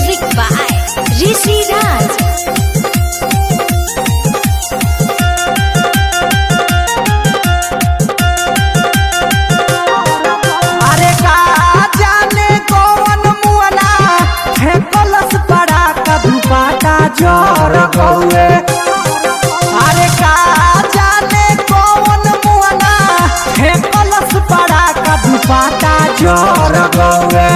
Music by Rishi Raj. अरे का जाने कौन मुअना है कलश पड़ा का दुपाटा जोर गौए। अरे का जाने कौन मुअना है कलश पड़ा का दुपाटा जोर गौए।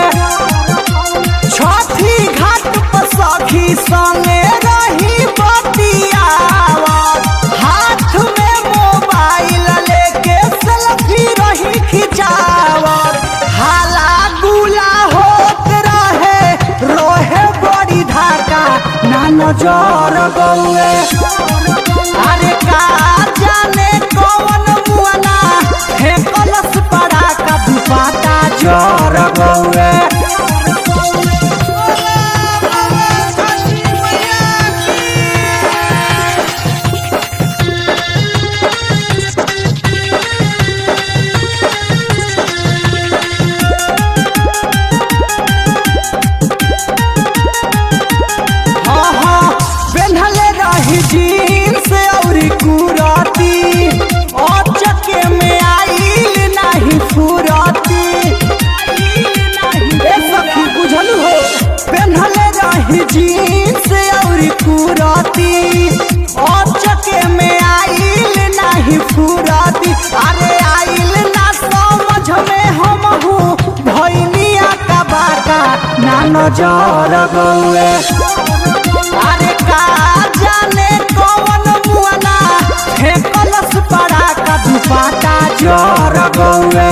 छठी घाट पर सखी संगे रही बतियावत, हाथ में मोबाइल लेके सेल्फी रही खिंचावत। हाला गुला होत रहे रोहे बड़ी धाका ना नजर गौए। अरे का जाने कौन मुअना है कलश पड़ा का दुपाटा जोर गौए। पेन्हले रही जीन्स औरी कुराती, अचके में आइल नहीं फुराती। ए सखी बुझल हो, पेन्हले रही जीन्स औरी कुराती, अचके में आइल नहीं फुराती। अरे आइल ना समझ में हम हूँ भैनिया का बाका ना नजर गौए। अरे का जाने कौन मुअना है कलश पड़ा का दुपाटा जोर गौए।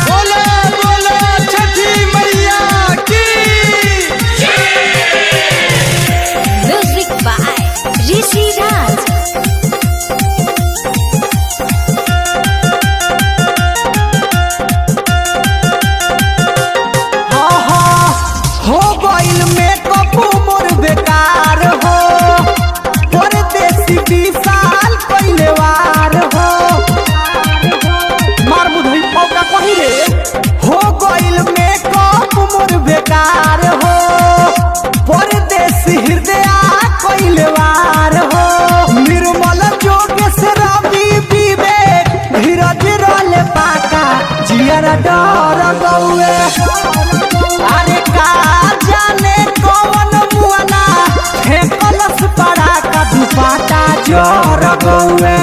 बोले बोले छठी मैया की। Music by Rishi Raj. हो गइल मेकअप मोर बेकार हो, परदेसी विशाल कइले वार हो। मार बुधई पौका कही रे। हो गइल मेकअप मोर बेकार हो, परदेसी हृदय कइले वार हो। निर्मल जोगेश रवि विवेक धीरज रोले पाका जियर डर गौए। अरे का जाने कौन मुअना है कलश पड़ा का दुपाटा जोर गौए।